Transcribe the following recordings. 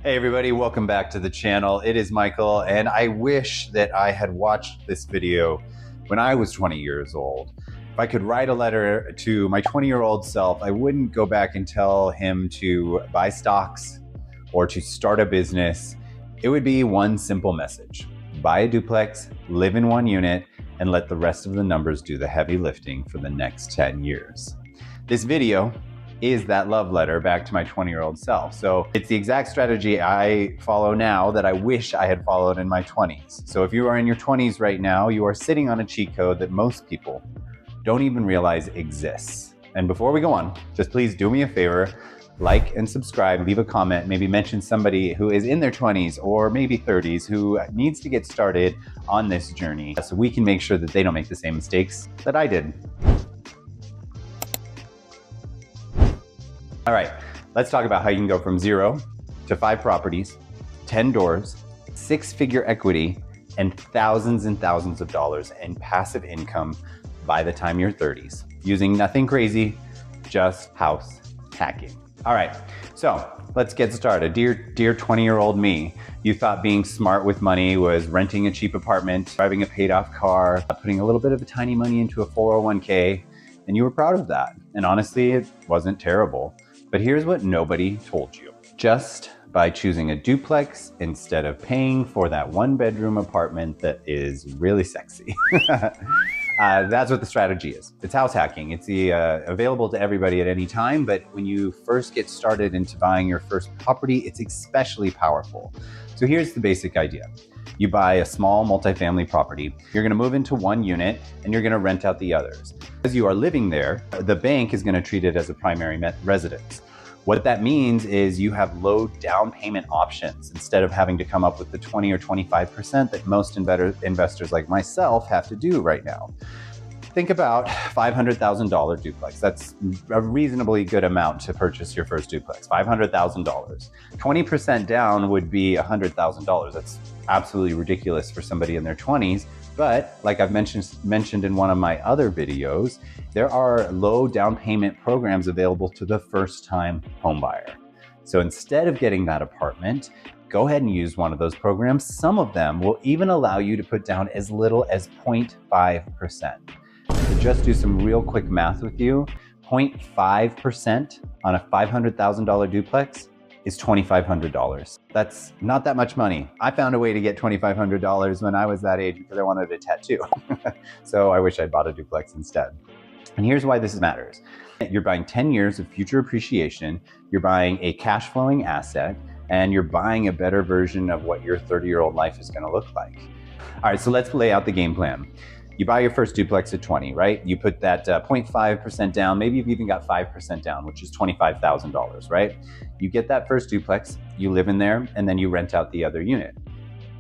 Hey everybody, welcome back to the channel. It is Michael, and I wish that I had watched this video when I was 20 years old. If I could write a letter to my 20-year-old self, I wouldn't go back and tell him to buy stocks or to start a business. It would be one simple message. Buy a duplex, live in one unit, and let the rest of the numbers do the heavy lifting for the next 10 years. This video is that love letter back to my 20-year-old self. So it's the exact strategy I follow now that I wish I had followed in my 20s. So if you are in your 20s right now, you are sitting on a cheat code that most people don't even realize exists. And before we go on, just please do me a favor, like and subscribe, leave a comment, maybe mention somebody who is in their 20s or maybe 30s who needs to get started on this journey so we can make sure that they don't make the same mistakes that I did. All right, let's talk about how you can go from 0 to 5 properties, 10 doors, 6-figure equity, and thousands of dollars in passive income by the time you're 30s, using nothing crazy, just house hacking. All right, so let's get started. Dear 20-year-old me, you thought being smart with money was renting a cheap apartment, driving a paid-off car, putting a little bit of a tiny money into a 401k, and you were proud of that. And honestly, it wasn't terrible. But here's what nobody told you. Just by choosing a duplex instead of paying for that 1-bedroom apartment that is really sexy. That's what the strategy is. It's house hacking. It's available to everybody at any time, but when you first get started into buying your first property, it's especially powerful. So here's the basic idea. You buy a small multifamily property, you're gonna move into one unit and you're gonna rent out the others. As you are living there, the bank is gonna treat it as a primary residence. What that means is you have low down payment options instead of having to come up with the 20 or 25% that most investors like myself have to do right now. Think about $500,000 duplex. That's a reasonably good amount to purchase your first duplex, $500,000. 20% down would be $100,000. That's absolutely ridiculous for somebody in their 20s. But like I've mentioned in one of my other videos, there are low down payment programs available to the first-time homebuyer. So instead of getting that apartment, go ahead and use one of those programs. Some of them will even allow you to put down as little as 0.5%. To just do some real quick math with you, 0.5% on a $500,000 duplex is $2,500. That's not that much money. I found a way to get $2,500 when I was that age because I wanted a tattoo. So I wish I'd bought a duplex instead. And here's why this matters. You're buying 10 years of future appreciation, you're buying a cash flowing asset, and you're buying a better version of what your 30-year-old life is gonna look like. All right, so let's lay out the game plan. You buy your first duplex at 20, right? You put that 0.5% down, maybe you've even got 5% down, which is $25,000, right? You get that first duplex, you live in there, and then you rent out the other unit.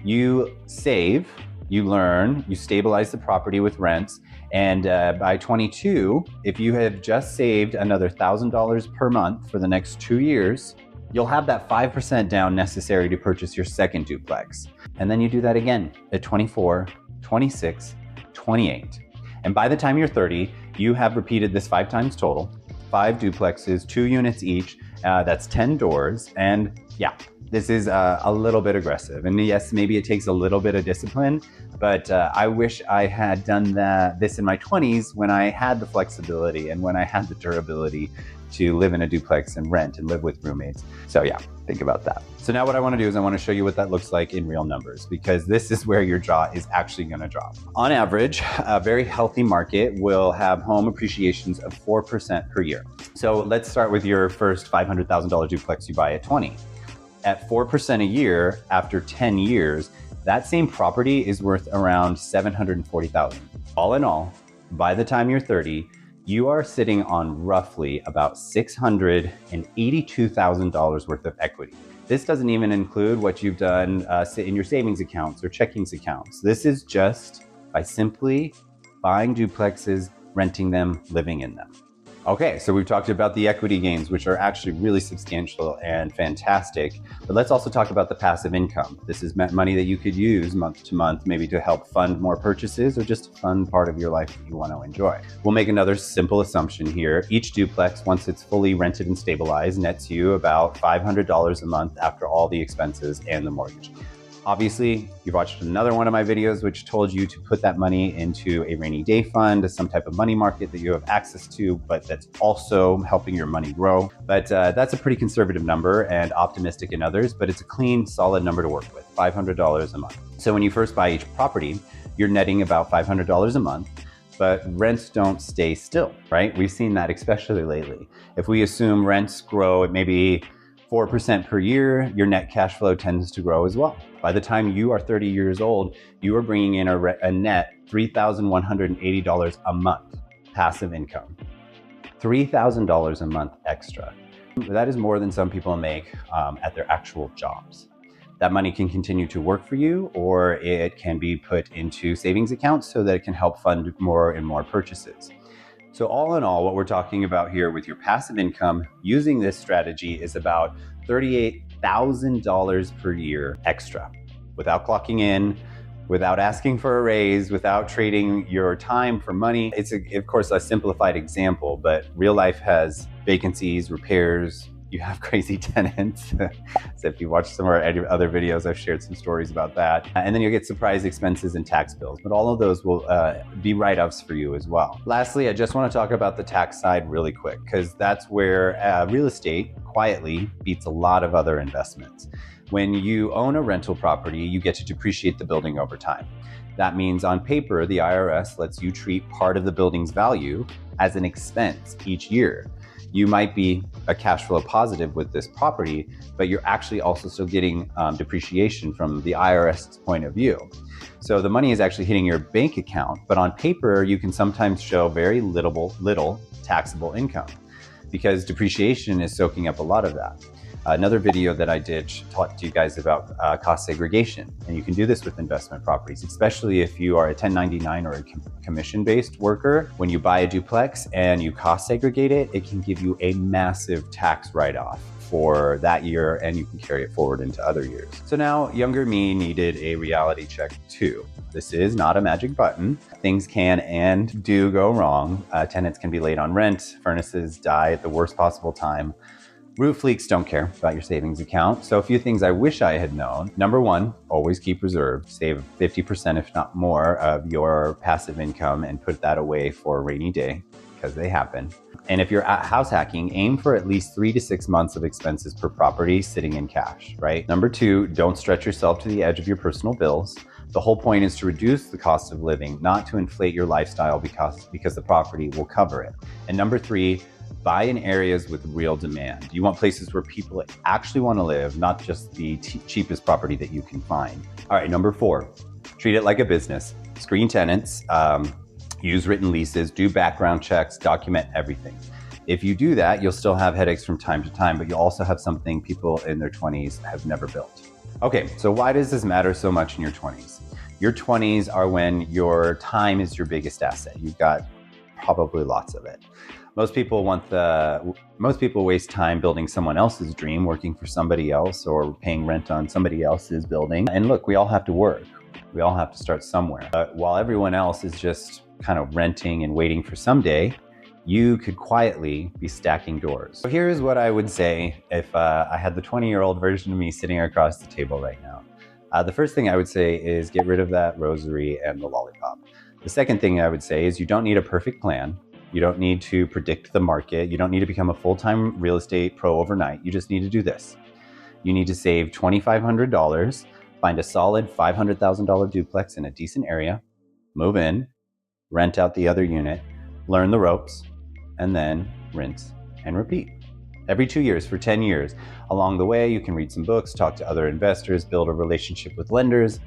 You save, you learn, you stabilize the property with rents, and by 22, if you have just saved another $1,000 per month for the next 2 years, you'll have that 5% down necessary to purchase your second duplex. And then you do that again at 24, 26, 28. And by the time you're 30, you have repeated this 5 times total, 5 duplexes, 2 units each, that's 10 doors. And yeah, this is a little bit aggressive. And yes, maybe it takes a little bit of discipline, but I wish I had done this in my 20s when I had the flexibility and when I had the durability to live in a duplex and rent and live with roommates. So yeah, think about that. So now what I wanna do is I wanna show you what that looks like in real numbers, because this is where your jaw is actually gonna drop. On average, a very healthy market will have home appreciations of 4% per year. So let's start with your first $500,000 duplex you buy at 20. At 4% a year, after 10 years, that same property is worth around $740,000. All in all, by the time you're 30, you are sitting on roughly about $682,000 worth of equity. This doesn't even include what you've done in your savings accounts or checkings accounts. This is just by simply buying duplexes, renting them, living in them. Okay, so we've talked about the equity gains, which are actually really substantial and fantastic. But let's also talk about the passive income. This is money that you could use month to month, maybe to help fund more purchases or just fund part of your life that you want to enjoy. We'll make another simple assumption here. Each duplex, once it's fully rented and stabilized, nets you about $500 a month after all the expenses and the mortgage. Obviously, you've watched another one of my videos which told you to put that money into a rainy day fund, some type of money market that you have access to, but that's also helping your money grow. But that's a pretty conservative number and optimistic in others, but it's a clean, solid number to work with, $500 a month. So when you first buy each property, you're netting about $500 a month, but rents don't stay still, right? We've seen that especially lately. If we assume rents grow at maybe 4% per year, your net cash flow tends to grow as well. By the time you are 30 years old, you are bringing in a net $3,180 a month passive income. $3,000 a month extra. That is more than some people make at their actual jobs. That money can continue to work for you, or it can be put into savings accounts so that it can help fund more and more purchases. So all in all, what we're talking about here with your passive income using this strategy is about $38,000 per year extra, without clocking in, without asking for a raise, without trading your time for money. It's, of course, a simplified example, but real life has vacancies, repairs, you have crazy tenants. So if you watch some of our other videos, I've shared some stories about that. And then you'll get surprise expenses and tax bills, but all of those will be write-offs for you as well. Lastly, I just want to talk about the tax side really quick, because that's where real estate quietly beats a lot of other investments. When you own a rental property, you get to depreciate the building over time. That means on paper, the IRS lets you treat part of the building's value as an expense each year. You might be a cash flow positive with this property, but you're actually also still getting depreciation from the IRS's point of view. So the money is actually hitting your bank account, but on paper, you can sometimes show very little taxable income because depreciation is soaking up a lot of that. Another video that I did talked to you guys about cost segregation, and you can do this with investment properties, especially if you are a 1099 or a commission-based worker. When you buy a duplex and you cost segregate it, it can give you a massive tax write-off for that year, and you can carry it forward into other years. So now younger me needed a reality check too. This is not a magic button. Things can and do go wrong. Tenants can be late on rent, furnaces die at the worst possible time. Roof leaks don't care about your savings account. So a few things I wish I had known. Number one, always keep reserves. Save 50%, if not more, of your passive income and put that away for a rainy day, because they happen. And if you're house hacking, aim for at least 3 to 6 months of expenses per property sitting in cash, right? Number two, don't stretch yourself to the edge of your personal bills. The whole point is to reduce the cost of living, not to inflate your lifestyle because the property will cover it. And number three, buy in areas with real demand. You want places where people actually want to live, not just the cheapest property that you can find. All right, number four, treat it like a business. Screen tenants, use written leases, do background checks, document everything. If you do that, you'll still have headaches from time to time, but you'll also have something people in their 20s have never built. Okay, so why does this matter so much in your 20s? Your 20s are when your time is your biggest asset. You've got probably lots of it. Most people waste time building someone else's dream, working for somebody else or paying rent on somebody else's building. And look, we all have to work. We all have to start somewhere. But while everyone else is just kind of renting and waiting for someday, you could quietly be stacking doors. So here's what I would say if I had the 20-year-old version of me sitting across the table right now. The first thing I would say is get rid of that rosary and the lollipop. The second thing I would say is you don't need a perfect plan. You don't need to predict the market. You don't need to become a full-time real estate pro overnight. You just need to do this. You need to save $2,500, find a solid $500,000 duplex in a decent area, move in, rent out the other unit, learn the ropes, and then rinse and repeat. Every 2 years for 10 years. Along the way, you can read some books, talk to other investors, build a relationship with lenders,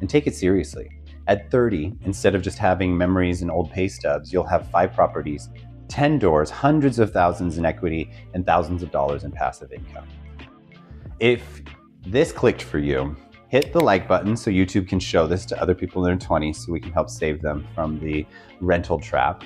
and take it seriously. At 30, instead of just having memories and old pay stubs, you'll have 5 properties, 10 doors, hundreds of thousands in equity, and thousands of dollars in passive income. If this clicked for you, hit the like button so YouTube can show this to other people in their 20s so we can help save them from the rental trap.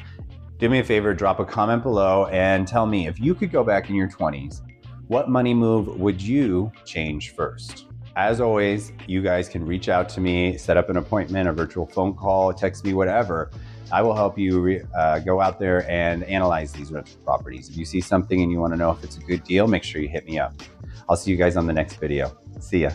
Do me a favor, drop a comment below and tell me, if you could go back in your 20s, what money move would you change first? As always, you guys can reach out to me, set up an appointment, a virtual phone call, text me, whatever. I will help you go out there and analyze these rental properties. If you see something and you want to know if it's a good deal, make sure you hit me up. I'll see you guys on the next video. See ya.